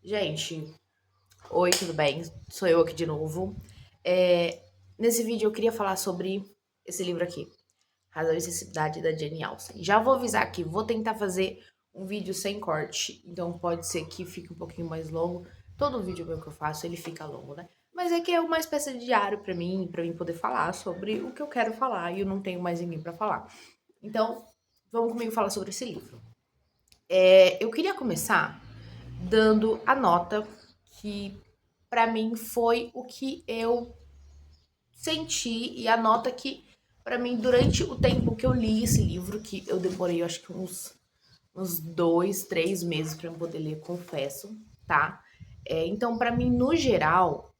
Gente, oi, tudo bem? Sou eu aqui de novo. É, Nesse vídeo eu queria falar sobre esse livro aqui, Razão e Necessidade, da Jane Austen. Já vou avisar aqui, vou tentar fazer um vídeo sem corte, então pode ser que fique um pouquinho mais longo. Todo vídeo meu que eu faço, ele fica longo, né? Mas é que é uma espécie de diário pra mim poder falar sobre o que eu quero falar e eu não tenho mais ninguém pra falar. Então, vamos comigo falar sobre esse livro. Eu queria começar dando a nota que pra mim foi o que eu senti e a nota que pra mim durante o tempo que eu li esse livro, que eu demorei acho que uns 2, 3 meses pra eu poder ler, confesso, tá? Então pra mim no geral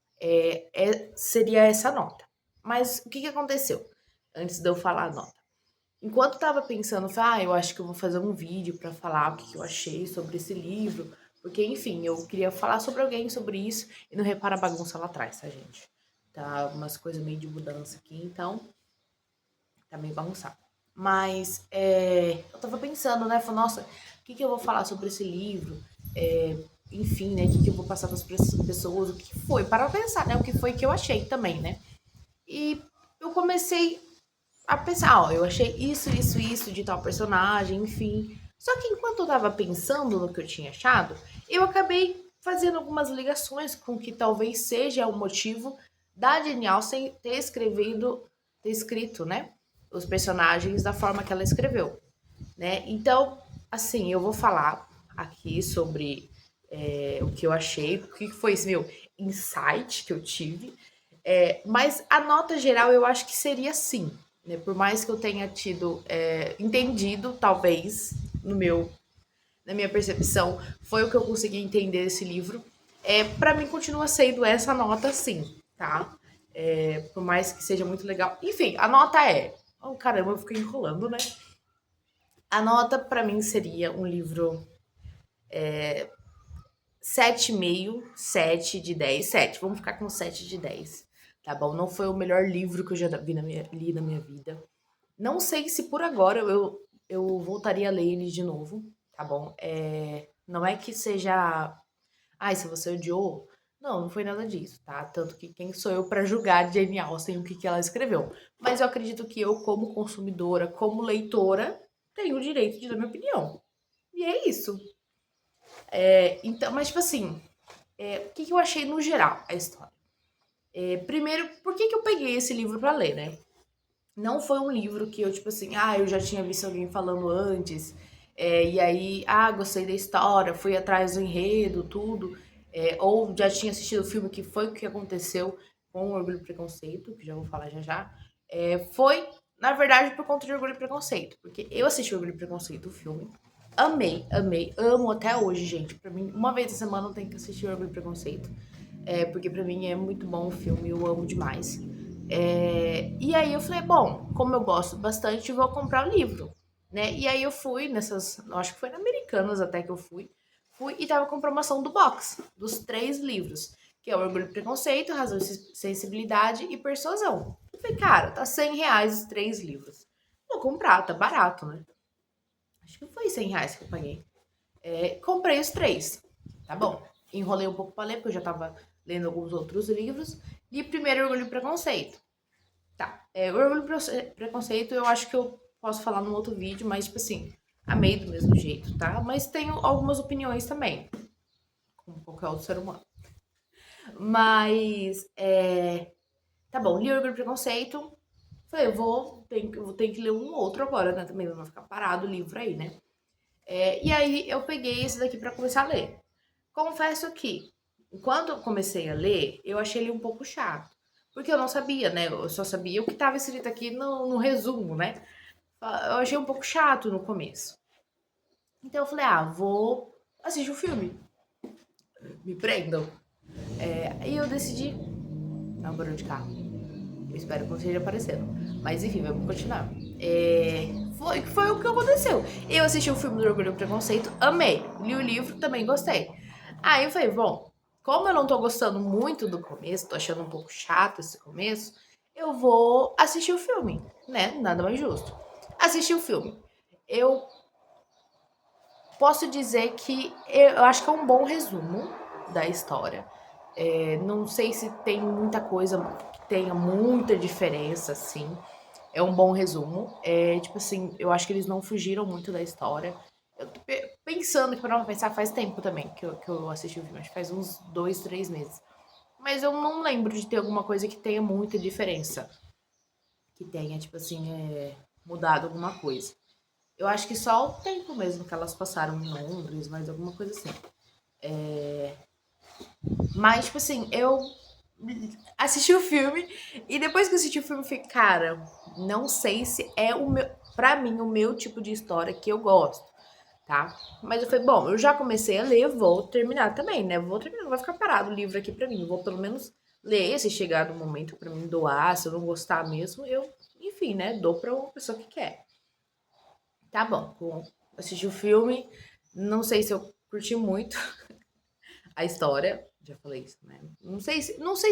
seria essa nota. Mas o que aconteceu antes de eu falar a nota? Enquanto eu tava pensando, eu acho que eu vou fazer um vídeo pra falar o que eu achei sobre esse livro, porque, enfim, eu queria falar sobre alguém sobre isso e não repara a bagunça lá atrás, tá, gente? Tá umas coisas meio de mudança aqui, então tá meio bagunçado. Mas eu tava pensando, né? Falei, nossa, o que eu vou falar sobre esse livro? Enfim, né? O que eu vou passar para as pessoas? O que foi? Para pensar, né? O que foi que eu achei também, né? E eu comecei a pensar, ó, eu achei isso de tal personagem, enfim. Só que enquanto eu tava pensando no que eu tinha achado, eu acabei fazendo algumas ligações com que talvez seja o motivo da Jane Austen ter escrito, né, os personagens da forma que ela escreveu, né? Então, assim, eu vou falar aqui sobre o que eu achei, o que foi esse meu insight que eu tive, mas a nota geral eu acho que seria sim, né? Por mais que eu tenha tido entendido, talvez, no meu, na minha percepção, foi o que eu consegui entender desse livro. Para mim continua sendo essa nota sim, tá? Por mais que seja muito legal. Enfim, a nota é. Oh, caramba, eu fiquei enrolando, né? A nota para mim seria um livro 7,5, 7 de 10, 7. Vamos ficar com 7 de 10. Tá bom? Não foi o melhor livro que eu já li na minha vida. Não sei se por agora eu voltaria a ler ele de novo, tá bom? Não é que seja. Ai, se você odiou. Não, não foi nada disso, tá? Tanto que quem sou eu para julgar Jane Austen o que ela escreveu. Mas eu acredito que eu, como consumidora, como leitora, tenho o direito de dar minha opinião. E é isso. Então, mas tipo assim, o que eu achei no geral a história? Primeiro, por que eu peguei esse livro pra ler, né? Não foi um livro que eu, tipo assim, eu já tinha visto alguém falando antes, e aí, gostei da história, fui atrás do enredo, tudo, ou já tinha assistido o filme, que foi o que aconteceu com Orgulho e Preconceito, que já vou falar já já. Foi, na verdade, por conta de Orgulho e Preconceito, porque eu assisti Orgulho e Preconceito, o filme, amei, amei, amo até hoje, gente. Pra mim, uma vez a semana eu tenho que assistir Orgulho e Preconceito, porque pra mim é muito bom o filme, eu amo demais. E aí eu falei, bom, como eu gosto bastante, vou comprar o livro, né? E aí eu fui nessas, acho que foi na Americanas até que eu fui e tava com promoção do box, dos 3 livros, que é o Orgulho e Preconceito, Razão e Sensibilidade e Persuasão. Eu falei, cara, tá R$ 100 os 3 livros. Vou comprar, tá barato, né? Acho que foi R$ 100 que eu paguei. Comprei os 3, tá bom. Enrolei um pouco pra ler, porque eu já tava lendo alguns outros livros. Li primeiro Orgulho e Preconceito. Tá. O Orgulho e Preconceito eu acho que eu posso falar num outro vídeo, mas, tipo assim, amei do mesmo jeito, tá? Mas tenho algumas opiniões também, como qualquer outro ser humano. Mas, tá bom, li Orgulho e Preconceito. Falei, vou ter que ler um outro agora, né? Também não vai ficar parado o livro aí, né? E aí eu peguei esse daqui pra começar a ler. Confesso que, quando eu comecei a ler, eu achei ele um pouco chato. Porque eu não sabia, né? Eu só sabia o que estava escrito aqui no resumo, né? Eu achei um pouco chato no começo. Então eu falei, vou assistir o filme. Me prendam. Aí eu decidi. Não, barulho de carro. Eu espero que não esteja aparecendo. Mas enfim, vamos continuar. Foi o que aconteceu. Eu assisti o filme do Orgulho e Preconceito, amei. Li o livro, também gostei. Aí eu falei, bom, como eu não tô gostando muito do começo, tô achando um pouco chato esse começo, eu vou assistir o filme, né? Nada mais justo. Assisti o filme. Eu posso dizer que eu acho que é um bom resumo, da história. Não sei se tem muita coisa que tenha muita diferença, assim. É um bom resumo. Tipo assim, eu acho que eles não fugiram muito da história. Eu tô pensando que, para pensar, faz tempo também que eu assisti o filme. Acho que faz uns 2, 3 meses. Mas eu não lembro de ter alguma coisa que tenha muita diferença. Que tenha, tipo assim, mudado alguma coisa. Eu acho que só o tempo mesmo que elas passaram em Londres, mas alguma coisa assim. Mas, tipo assim, eu assisti o filme e depois que eu assisti o filme, eu fiquei, cara, não sei se é o meu, pra mim, o meu tipo de história que eu gosto, tá? Mas eu falei, bom, eu já comecei a ler, vou terminar também, né? Vou terminar, não vai ficar parado o livro aqui pra mim. Vou pelo menos ler, se chegar no momento pra mim doar, se eu não gostar mesmo, eu, enfim, né, dou pra uma pessoa que quer. Tá bom, assisti o filme, não sei se eu curti muito a história, já falei isso, né? Não sei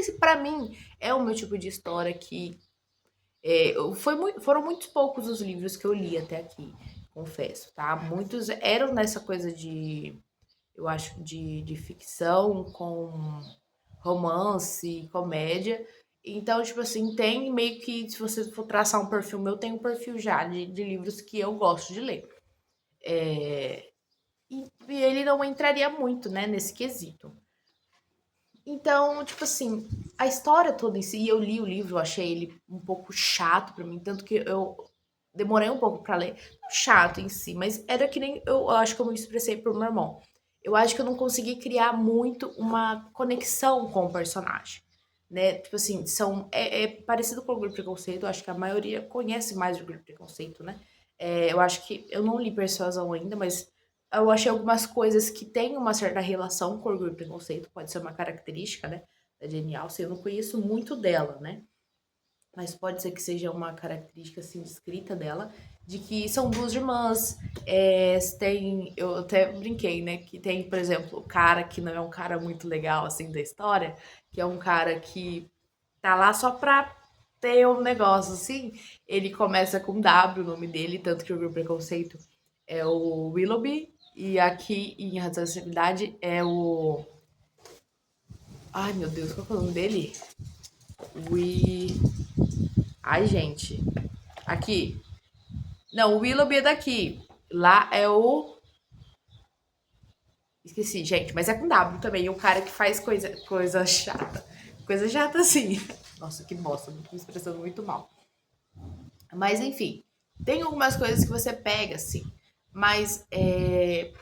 se para mim é o meu tipo de história que foram muito poucos os livros que eu li até aqui, confesso, tá? Muitos eram nessa coisa de, eu acho, de ficção com romance, comédia. Então, tipo assim, tem meio que, se você for traçar um perfil meu, tem um perfil já de livros que eu gosto de ler. E ele não entraria muito, né, nesse quesito. Então, tipo assim, a história toda em si, eu li o livro, eu achei ele um pouco chato pra mim, tanto que eu demorei um pouco pra ler. Não chato em si, mas era que nem eu acho que eu me expressei pro meu irmão. Eu acho que eu não consegui criar muito uma conexão com o personagem, né? Tipo assim, é parecido com o Orgulho e Preconceito, eu acho que a maioria conhece mais o Orgulho e Preconceito, né? Eu acho que eu não li Persuasão ainda, mas eu achei algumas coisas que têm uma certa relação com Orgulho e Preconceito, pode ser uma característica, né, da Jane Austen. Eu não conheço muito dela, né, mas pode ser que seja uma característica, assim, escrita dela, de que são duas irmãs, eu até brinquei, né, que tem, por exemplo, o cara que não é um cara muito legal, assim, da história, que é um cara que tá lá só pra ter um negócio, assim, ele começa com W, o nome dele, tanto que o Orgulho e Preconceito é o Willoughby, e aqui em Razão e Sensibilidade é o. Ai, meu Deus, qual que é o nome dele? We. Ai, gente. Aqui. Não, o Willoughby é daqui. Lá é o. Esqueci, gente, mas é com W também. O cara que faz coisa chata. Coisa chata assim. Nossa, que bosta, tô me expressando muito mal. Mas enfim, tem algumas coisas que você pega, assim. Mas,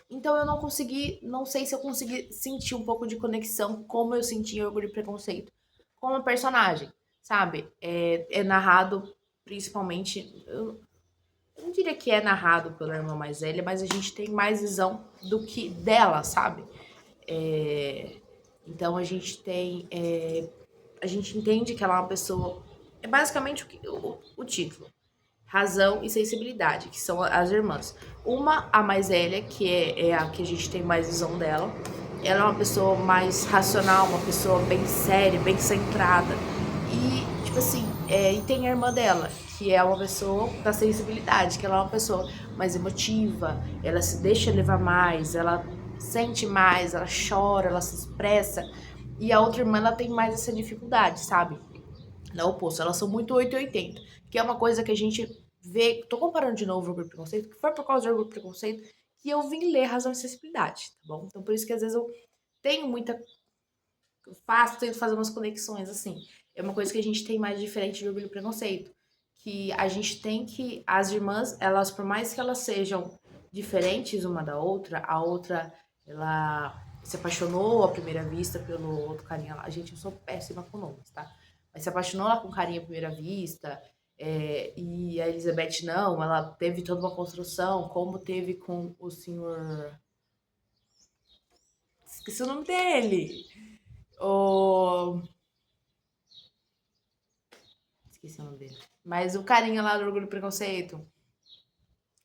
então eu não consegui, não sei se eu consegui sentir um pouco de conexão como eu senti em Orgulho e Preconceito com a personagem, sabe? É narrado principalmente, eu não diria que é narrado pela irmã mais velha, mas a gente tem mais visão do que dela, sabe? É, então a gente tem, a gente entende que ela é uma pessoa, é basicamente o título. Razão e sensibilidade, que são as irmãs. Uma, a mais velha, que é a que a gente tem mais visão dela. Ela é uma pessoa mais racional, uma pessoa bem séria, bem centrada. E, tipo assim, e tem a irmã dela, que é uma pessoa da sensibilidade, que ela é uma pessoa mais emotiva, ela se deixa levar mais, ela sente mais, ela chora, ela se expressa. E a outra irmã, ela tem mais essa dificuldade, sabe? Não, oposto, elas são muito 880, que é uma coisa que a gente vê. Tô comparando de novo o Orgulho e Preconceito, que foi por causa do Orgulho e Preconceito que eu vim ler Razão e Acessibilidade, tá bom? Então por isso que às vezes eu tenho muita. Eu faço, tento fazer umas conexões assim. É uma coisa que a gente tem mais diferente do Orgulho e Preconceito. Que a gente tem que. As irmãs, elas, por mais que elas sejam diferentes uma da outra, a outra, ela se apaixonou à primeira vista pelo outro carinha lá. Gente, eu sou péssima com nomes, tá? Mas se apaixonou lá com o carinha à primeira vista. E a Elizabeth não, ela teve toda uma construção, como teve com o senhor. Esqueci o nome dele. O. Esqueci o nome dele. Mas o carinha lá do Orgulho e Preconceito.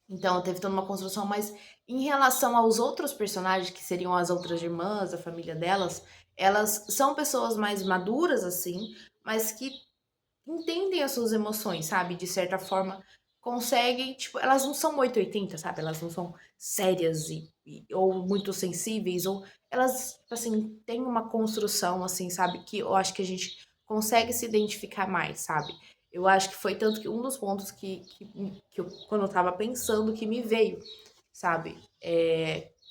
Então, teve toda uma construção, mas em relação aos outros personagens, que seriam as outras irmãs, a família delas, elas são pessoas mais maduras, assim, mas que entendem as suas emoções, sabe? De certa forma, conseguem, tipo, elas não são 880, sabe? Elas não são sérias ou muito sensíveis, ou elas, tipo assim, têm uma construção, assim, sabe, que eu acho que a gente consegue se identificar mais, sabe? Eu acho que foi tanto que um dos pontos que eu, quando eu tava pensando, que me veio, sabe?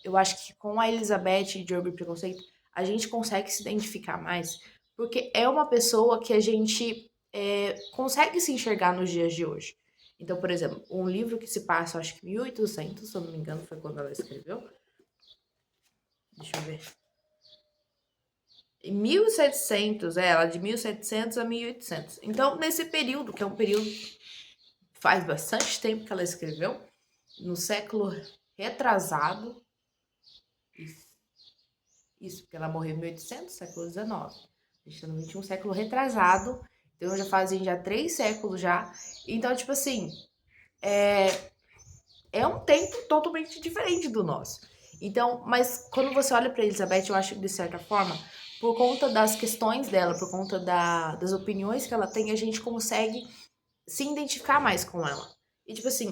Eu acho que com a Elizabeth de Orgulho e Preconceito, a gente consegue se identificar mais, porque é uma pessoa que a gente consegue se enxergar nos dias de hoje. Então, por exemplo, um livro que se passa, acho que 1800, se eu não me engano, foi quando ela escreveu. Deixa eu ver. Em 1700, ela de 1700 a 1800. Então, nesse período, que é um período faz bastante tempo que ela escreveu, no século retrasado, isso, porque ela morreu em 1800, século XIX. A gente está no 21, século retrasado, então já fazem já 3 séculos já. Então, tipo assim, é um tempo totalmente diferente do nosso. Então, mas quando você olha para Elizabeth, eu acho que de certa forma, por conta das questões dela, por conta das opiniões que ela tem, a gente consegue se identificar mais com ela. E tipo assim,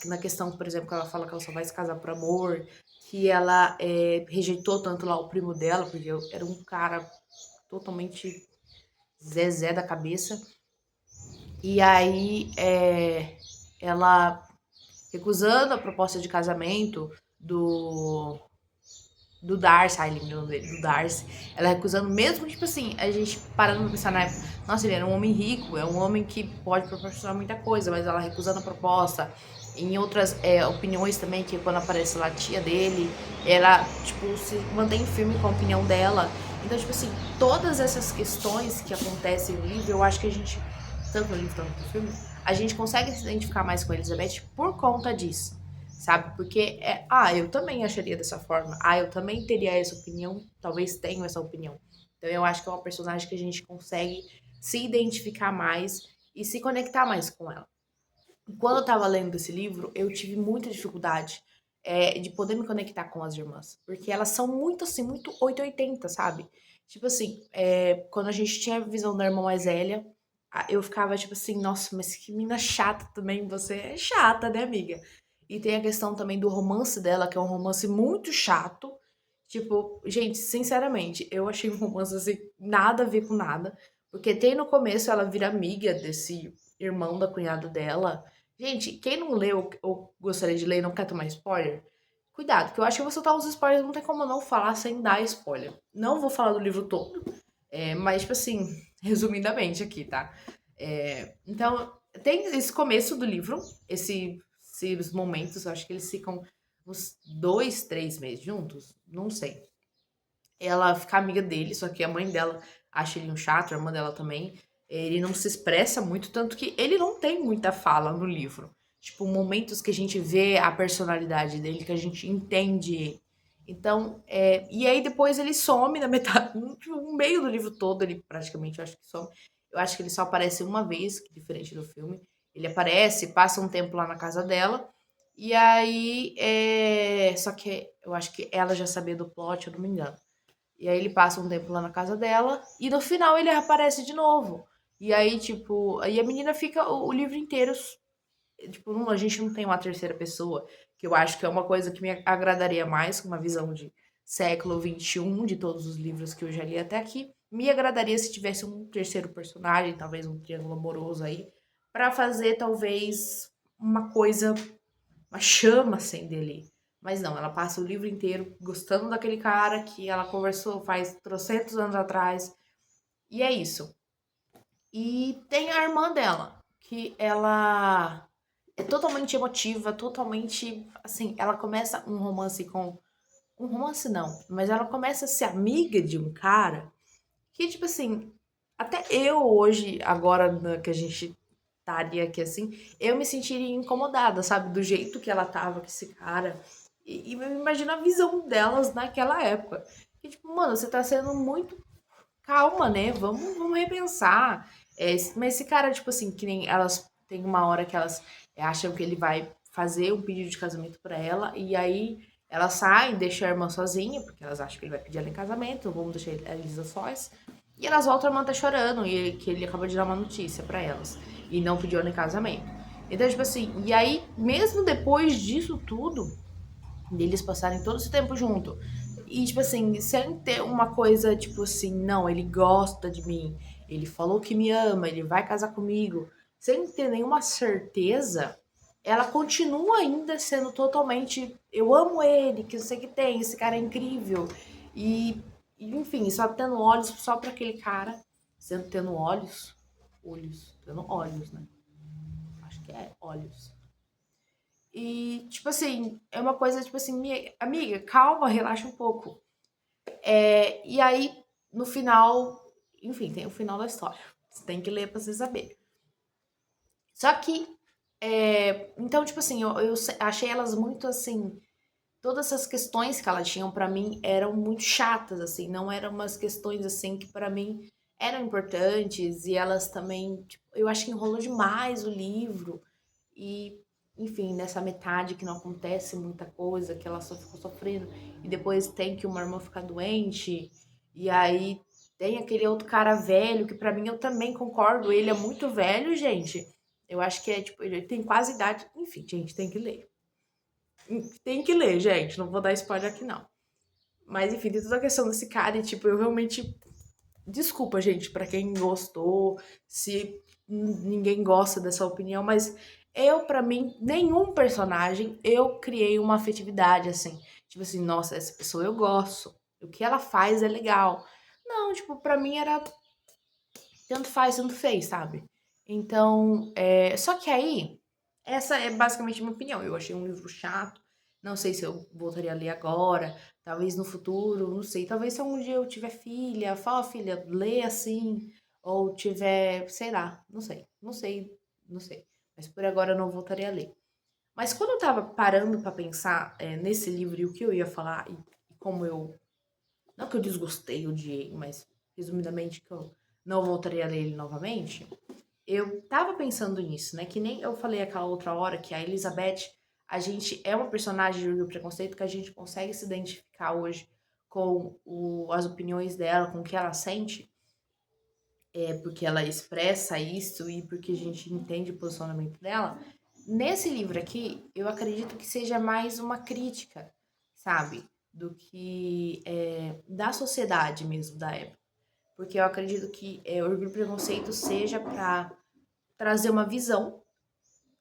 na questão, por exemplo, que ela fala que ela só vai se casar por amor, que ela rejeitou tanto lá o primo dela, porque era um cara totalmente zezé da cabeça. E aí ela recusando a proposta de casamento do Darcy, ai, lembro o nome dele, do Darcy. Ela recusando, mesmo, tipo assim, a gente parando pra pensar na época, nossa, ele era um homem rico, é um homem que pode proporcionar muita coisa, mas ela recusando a proposta. Em outras opiniões também, que quando aparece lá a tia dele, ela, tipo, se mantém firme com a opinião dela. Então, tipo assim, todas essas questões que acontecem no livro, eu acho que a gente, tanto no livro quanto no filme, a gente consegue se identificar mais com a Elizabeth por conta disso, sabe? Porque eu também acharia dessa forma. Eu também teria essa opinião, talvez tenho essa opinião. Então eu acho que é uma personagem que a gente consegue se identificar mais e se conectar mais com ela. Quando eu tava lendo esse livro, eu tive muita dificuldade de poder me conectar com as irmãs. Porque elas são muito assim, muito 880, sabe? Tipo assim, quando a gente tinha a visão da irmã mais velha, eu ficava tipo assim, nossa, mas que mina chata também, você é chata, né, amiga? E tem a questão também do romance dela, que é um romance muito chato. Tipo, gente, sinceramente, eu achei um romance assim, nada a ver com nada. Porque tem no começo ela vira amiga desse irmão da cunhada dela. Gente, quem não leu ou gostaria de ler e não quer tomar spoiler, cuidado, que eu acho que você tá os spoilers, não tem como não falar sem dar spoiler. Não vou falar do livro todo, mas, tipo assim, resumidamente aqui, tá? Então, tem esse começo do livro, esses momentos, eu acho que eles ficam uns 2, 3 meses juntos, não sei. Ela fica amiga dele, só que a mãe dela acha ele um chato, a irmã dela também. Ele não se expressa muito, tanto que ele não tem muita fala no livro. Tipo, momentos que a gente vê a personalidade dele, que a gente entende ele. Então, e aí depois ele some na metade, no meio do livro todo, ele praticamente, eu acho que some. Eu acho que ele só aparece uma vez, que diferente do filme. Ele aparece, passa um tempo lá na casa dela, e aí, só que eu acho que ela já sabia do plot, eu não me engano. E aí ele passa um tempo lá na casa dela e no final ele aparece de novo. E aí, tipo, aí a menina fica o livro inteiro, tipo, a gente não tem uma terceira pessoa, que eu acho que é uma coisa que me agradaria mais, com uma visão de século XXI, de todos os livros que eu já li até aqui. Me agradaria se tivesse um terceiro personagem, talvez um triângulo amoroso aí, pra fazer talvez uma coisa, uma chama acender ali. Mas não, ela passa o livro inteiro gostando daquele cara que ela conversou faz trocentos anos atrás. E é isso. E tem a irmã dela, que ela é totalmente emotiva, totalmente. Assim, ela começa um romance com. Um romance não, mas ela começa a ser amiga de um cara que, tipo assim, até eu hoje, agora que a gente estaria aqui assim, eu me sentiria incomodada, sabe? Do jeito que ela tava com esse cara. E eu imagino a visão delas naquela época. Que, tipo, mano, você tá sendo muito calma, né? Vamos repensar. Mas esse cara, tipo assim, que nem elas tem uma hora que elas acham que ele vai fazer um pedido de casamento pra ela, e aí elas saem, deixam a irmã sozinha, porque elas acham que ele vai pedir ela em casamento, vamos deixar a Elisa sós. E elas voltam, a irmã tá chorando, e que ele acabou de dar uma notícia pra elas, e não pediu ela em casamento. Então, tipo assim, e aí, mesmo depois disso tudo, deles passarem todo esse tempo junto, E, tipo assim, sem ter uma coisa, tipo assim, não, ele gosta de mim, ele falou que me ama, ele vai casar comigo, sem ter nenhuma certeza, ela continua ainda sendo totalmente, eu amo ele, que eu sei que tem, esse cara é incrível. E, enfim, só tendo olhos só pra aquele cara, sendo tendo olhos, tendo olhos, né? Acho que é olhos. E, tipo assim, é uma coisa, tipo assim, amiga, calma, relaxa um pouco. E aí, no final, enfim, tem o final da história. Você tem que ler pra você saber. Só que, então, tipo assim, eu achei elas muito assim. Todas essas questões que elas tinham pra mim eram muito chatas, assim, não eram umas questões assim que pra mim eram importantes e elas também, tipo, eu acho que enrolou demais o livro e, enfim, nessa metade que não acontece muita coisa, que ela só ficou sofrendo e depois tem que uma irmã ficar doente e aí tem aquele outro cara velho que pra mim eu também concordo, ele é muito velho, gente. Eu acho que é tipo, ele tem quase idade, enfim, gente, tem que ler. Tem que ler, gente. Não vou dar spoiler aqui, não. Mas, enfim, tem toda a questão desse cara e, tipo, eu realmente. Desculpa, gente, pra quem gostou, se ninguém gosta dessa opinião, mas eu, pra mim, nenhum personagem eu criei uma afetividade, assim. Tipo assim, nossa, essa pessoa eu gosto. O que ela faz é legal. Não, tipo, pra mim era tanto faz, tanto fez, sabe? Então, só que aí, essa é basicamente a minha opinião. Eu achei um livro chato. Não sei se eu voltaria a ler agora, talvez no futuro, não sei. Talvez se algum dia eu tiver filha, fala, filha, lê assim, ou tiver, sei lá, não sei. Mas por agora eu não voltaria a ler. Mas quando eu tava parando pra pensar nesse livro e o que eu ia falar, e como eu não que eu desgostei, odiei, mas resumidamente que eu não voltaria a ler ele novamente. Eu tava pensando nisso, né? Que nem eu falei aquela outra hora que a Elizabeth, a gente é uma personagem de Orgulho e Preconceito que a gente consegue se identificar hoje com as opiniões dela, com o que ela sente, porque ela expressa isso e porque a gente entende o posicionamento dela. Nesse livro aqui, eu acredito que seja mais uma crítica, sabe? Do que da sociedade mesmo da época. Porque eu acredito que Orgulho e Preconceito seja para trazer uma visão,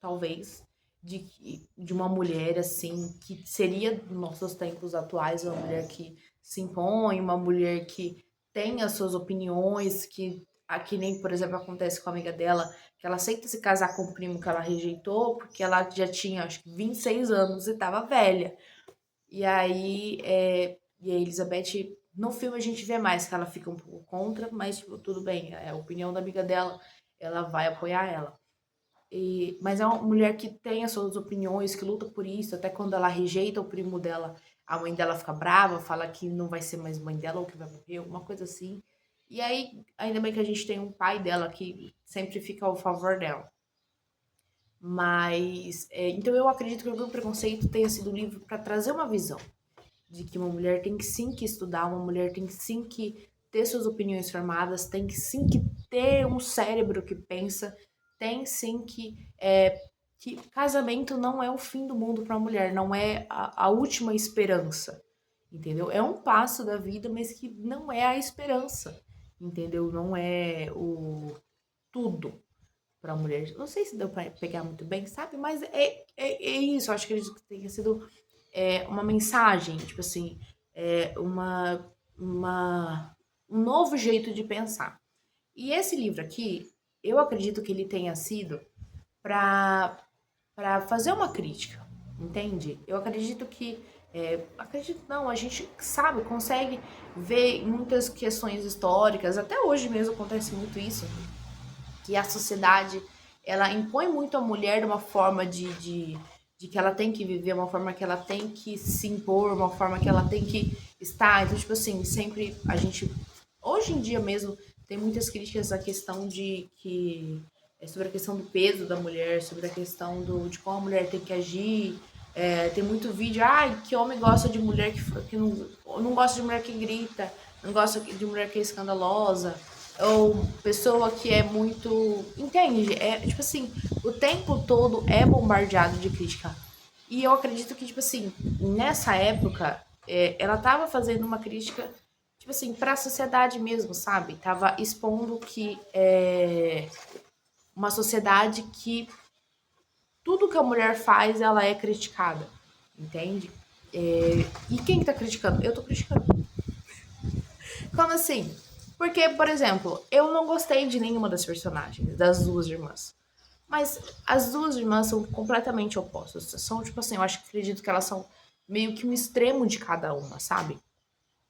talvez, de uma mulher assim, que seria nos nossos tempos atuais, uma mulher que se impõe, uma mulher que tem as suas opiniões, que aqui nem, por exemplo, acontece com a amiga dela, que ela aceita se casar com o primo que ela rejeitou, porque ela já tinha, acho que 26 anos e estava velha. E a Elizabeth, no filme a gente vê mais que ela fica um pouco contra, mas tipo, tudo bem, é a opinião da amiga dela, ela vai apoiar ela. Mas é uma mulher que tem as suas opiniões, que luta por isso, até quando ela rejeita o primo dela, a mãe dela fica brava, fala que não vai ser mais mãe dela ou que vai morrer, alguma coisa assim. E aí, ainda bem que a gente tem um pai dela que sempre fica ao favor dela. Mas, então eu acredito que o Orgulho e Preconceito tenha sido um livro para trazer uma visão de que uma mulher tem que sim que estudar, uma mulher tem que sim que ter suas opiniões formadas, tem que sim que ter um cérebro que pensa, tem sim que casamento não é o fim do mundo para a mulher, não é a última esperança, entendeu? É um passo da vida, mas que não é a esperança, entendeu? Não é o tudo para a mulher. Não sei se deu para pegar muito bem, sabe? Mas é isso. Eu acho que acredito que tenha sido uma mensagem, tipo assim, uma, um novo jeito de pensar. E esse livro aqui, eu acredito que ele tenha sido para fazer uma crítica, entende? Eu acredito que acredito não, a gente sabe, consegue ver muitas questões históricas, até hoje mesmo acontece muito isso, que a sociedade ela impõe muito a mulher de uma forma de que ela tem que viver, uma forma que ela tem que se impor, uma forma que ela tem que estar. Então, tipo assim, sempre a gente. Hoje em dia mesmo tem muitas críticas à questão de que. Sobre a questão do peso da mulher, sobre a questão de como a mulher tem que agir. Tem muito vídeo, ai, que homem gosta de mulher que não gosta de mulher que grita, não gosta de mulher que é escandalosa, ou pessoa que é muito. Entende? É tipo assim, o tempo todo é bombardeado de crítica. E eu acredito que, tipo assim, nessa época, ela tava fazendo uma crítica, tipo assim, pra sociedade mesmo, sabe? Tava expondo que é uma sociedade que tudo que a mulher faz, ela é criticada, entende? E quem tá criticando? Eu tô criticando. Como assim? Porque, por exemplo, eu não gostei de nenhuma das personagens, das duas irmãs. Mas as duas irmãs são completamente opostas. São, tipo assim, eu acho que acredito que elas são meio que um extremo de cada uma, sabe?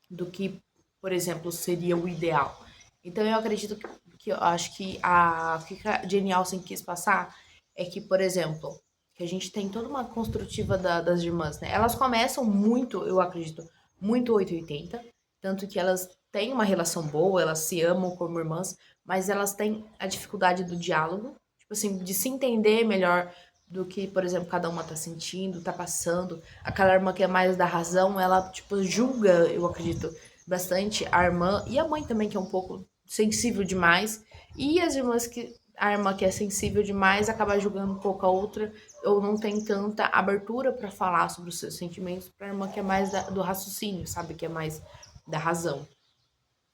Do que, por exemplo, seria o ideal. Então eu acredito que eu acho que o que a Jane Austen quis passar é que, por exemplo, que a gente tem toda uma construtiva das irmãs, né? Elas começam muito, eu acredito, muito 880, tanto que elas têm uma relação boa, elas se amam como irmãs, mas elas têm a dificuldade do diálogo, tipo assim, de se entender melhor do que, por exemplo, cada uma tá sentindo, tá passando. Aquela irmã que é mais da razão, ela, tipo, julga, eu acredito, bastante a irmã e a mãe também, que é um pouco sensível demais. E as irmãs que. A irmã que é sensível demais acaba julgando um pouco a outra, ou não tem tanta abertura para falar sobre os seus sentimentos, para a irmã que é mais do raciocínio, sabe? Que é mais da razão.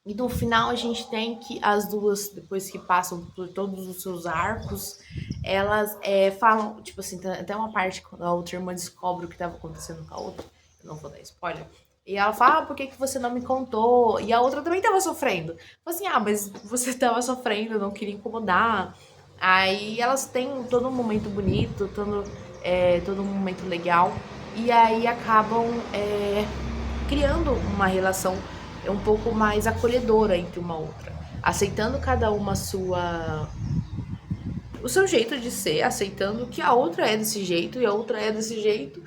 E no final a gente tem que as duas, depois que passam por todos os seus arcos, elas falam, tipo assim, tem até uma parte quando a outra irmã descobre o que estava acontecendo com a outra, eu não vou dar spoiler, e ela fala, por que, que você não me contou? E a outra também estava sofrendo. Fala assim, mas você estava sofrendo, eu não queria incomodar. Aí elas têm todo um momento bonito, todo um momento legal, e aí acabam criando uma relação um pouco mais acolhedora entre uma outra, aceitando cada uma o seu jeito de ser, aceitando que a outra é desse jeito e a outra é desse jeito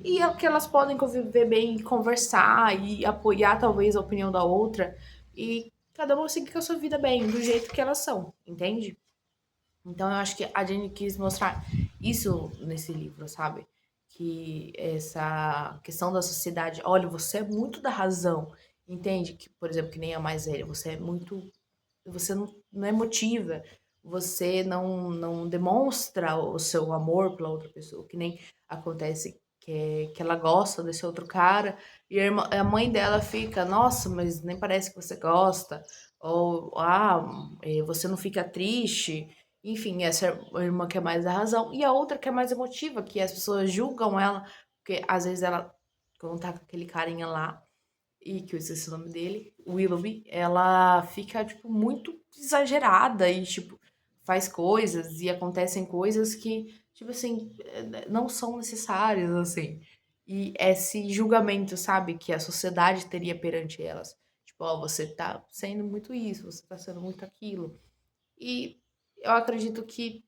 e que elas podem conviver bem, conversar e apoiar talvez a opinião da outra e cada uma seguir com a sua vida bem, do jeito que elas são, entende? Então eu acho que a Jane quis mostrar isso nesse livro, sabe? Que essa questão da sociedade, olha, você é muito da razão, entende? Que, por exemplo, que nem a mais velha, você é muito, você não emotiva, você não demonstra o seu amor pela outra pessoa, que nem acontece que ela gosta desse outro cara e a mãe dela fica, nossa, mas nem parece que você gosta, ou você não fica triste. Enfim, essa é a irmã que é mais da razão. E a outra que é mais emotiva, que as pessoas julgam ela, porque às vezes ela, quando tá com aquele carinha lá, e que eu esqueci o nome dele, Willoughby, ela fica, tipo, muito exagerada e, tipo, faz coisas e acontecem coisas que, tipo assim, não são necessárias, assim. E esse julgamento, sabe, que a sociedade teria perante elas. Tipo, você tá sendo muito isso, você tá sendo muito aquilo. E eu acredito que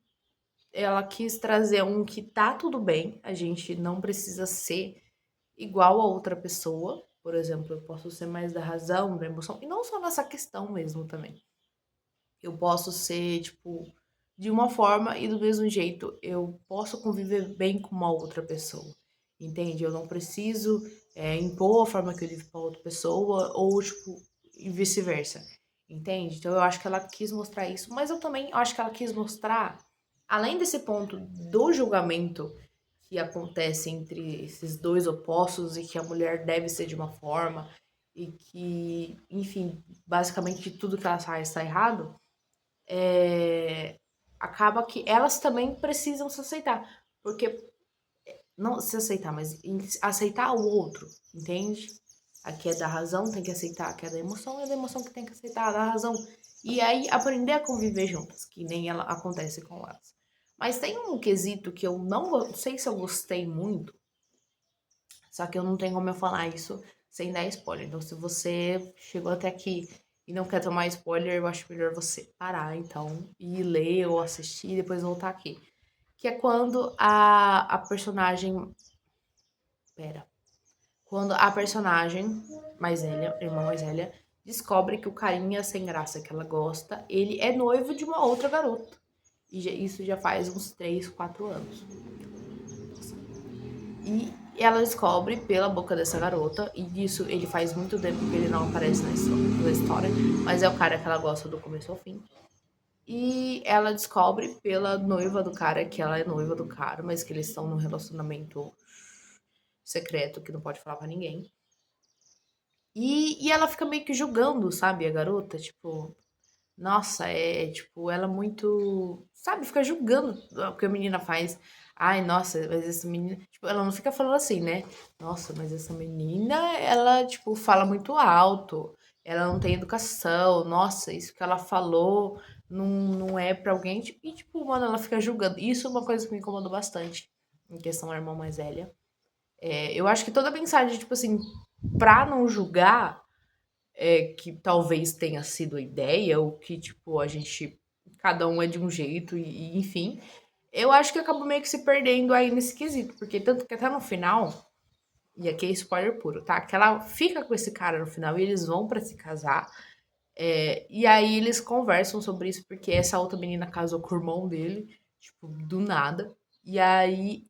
ela quis trazer um que tá tudo bem, a gente não precisa ser igual a outra pessoa. Por exemplo, eu posso ser mais da razão, da emoção, e não só nessa questão mesmo também. Eu posso ser, tipo, de uma forma e do mesmo jeito eu posso conviver bem com uma outra pessoa, entende? Eu não preciso impor a forma que eu vivo pra outra pessoa, ou, tipo, e vice-versa, entende? Então eu acho que ela quis mostrar isso, mas eu também acho que ela quis mostrar, além desse ponto do julgamento que acontece entre esses dois opostos e que a mulher deve ser de uma forma e que, enfim, basicamente tudo que ela faz está errado, acaba que elas também precisam se aceitar. Porque, não se aceitar, mas aceitar o outro, entende? A que é da razão tem que aceitar a que é da emoção, e a da emoção que tem que aceitar a da razão. E aí aprender a conviver juntas, que nem ela acontece com elas. Mas tem um quesito que eu não sei se eu gostei muito, só que eu não tenho como eu falar isso sem dar spoiler. Então, se você chegou até aqui e não quer tomar spoiler, eu acho melhor você parar, então, e ler ou assistir e depois voltar aqui. Que é quando a personagem. Pera. Quando a personagem mais velha, irmã mais velha, descobre que o carinha sem graça que ela gosta, ele é noivo de uma outra garota. E isso já faz uns 3, 4 anos. E ela descobre pela boca dessa garota, e disso ele faz muito tempo que ele não aparece na história, mas é o cara que ela gosta do começo ao fim. E ela descobre pela noiva do cara que ela é noiva do cara, mas que eles estão num relacionamento secreto que não pode falar pra ninguém. E ela fica meio que julgando, sabe, a garota, tipo, nossa, tipo, ela muito, sabe, fica julgando o que a menina faz. Ai, nossa, mas essa menina, tipo, ela não fica falando assim, né? Nossa, mas essa menina, ela, tipo, fala muito alto. Ela não tem educação. Nossa, isso que ela falou não é pra alguém. E, tipo, mano, ela fica julgando. Isso é uma coisa que me incomodou bastante em questão da irmã mais velha. Eu acho que toda mensagem, tipo assim, pra não julgar, que talvez tenha sido a ideia, ou que, tipo, a gente, cada um é de um jeito, enfim, eu acho que acabou meio que se perdendo aí nesse quesito, porque tanto que até no final, e aqui é spoiler puro, tá? Que ela fica com esse cara no final e eles vão pra se casar, e aí eles conversam sobre isso, porque essa outra menina casou com o irmão dele, tipo, do nada, e aí,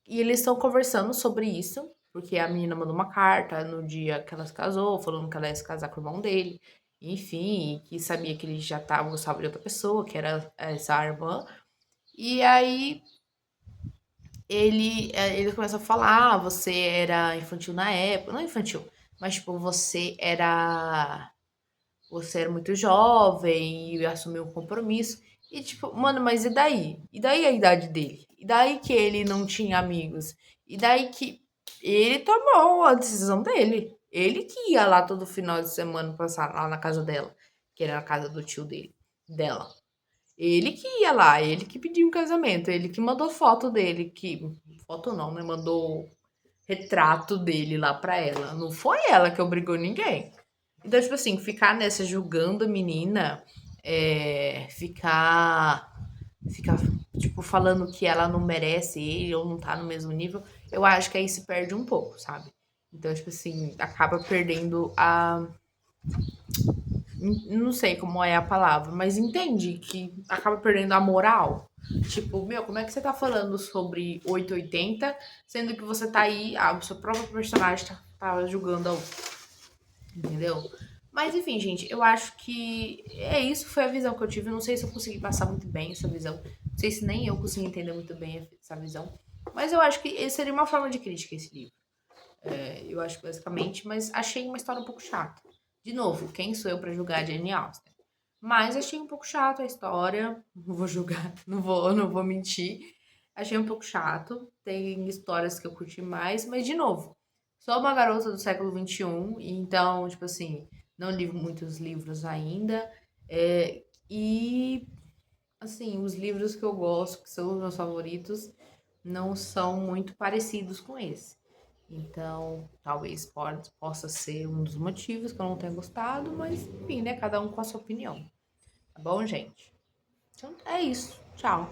e eles estão conversando sobre isso, porque a menina mandou uma carta no dia que ela se casou, falando que ela ia se casar com o irmão dele. Enfim, que sabia que ele já tava, gostava de outra pessoa, que era essa irmã. E aí ele começa a falar, ah, você era infantil na época, não infantil, mas tipo, você era muito jovem e assumiu um compromisso. E tipo, mano, mas e daí? E daí a idade dele? E daí que ele não tinha amigos? E daí que ele tomou a decisão dele. Ele que ia lá todo final de semana passar lá na casa dela, que era a casa do tio dela. Ele que ia lá, ele que pediu um casamento, ele que mandou foto dele, que foto não, né? Mandou retrato dele lá pra ela. Não foi ela que obrigou ninguém. Então, tipo assim, ficar nessa julgando a menina, ficar, tipo, falando que ela não merece ele ou não tá no mesmo nível, eu acho que aí se perde um pouco, sabe? Então, tipo assim, acaba perdendo a. Não sei como é a palavra, mas entende que acaba perdendo a moral. Tipo, meu, como é que você tá falando sobre 880, sendo que você tá aí, o seu próprio personagem tá julgando a outra, entendeu? Mas enfim, gente, eu acho que é isso, foi a visão que eu tive. Não sei se eu consegui passar muito bem essa visão. Não sei se nem eu consegui entender muito bem essa visão. Mas eu acho que esse seria uma forma de crítica esse livro. Eu acho basicamente, mas achei uma história um pouco chata. De novo, quem sou eu pra julgar a Jane Austen? Mas achei um pouco chato a história. Não vou julgar, não vou mentir. Achei um pouco chato. Tem histórias que eu curti mais, mas de novo, sou uma garota do século XXI, então, tipo assim, não li muitos livros ainda. E, assim, os livros que eu gosto, que são os meus favoritos, não são muito parecidos com esse. Então, talvez possa ser um dos motivos que eu não tenha gostado, mas enfim, né? Cada um com a sua opinião. Tá bom, gente? Então é isso. Tchau.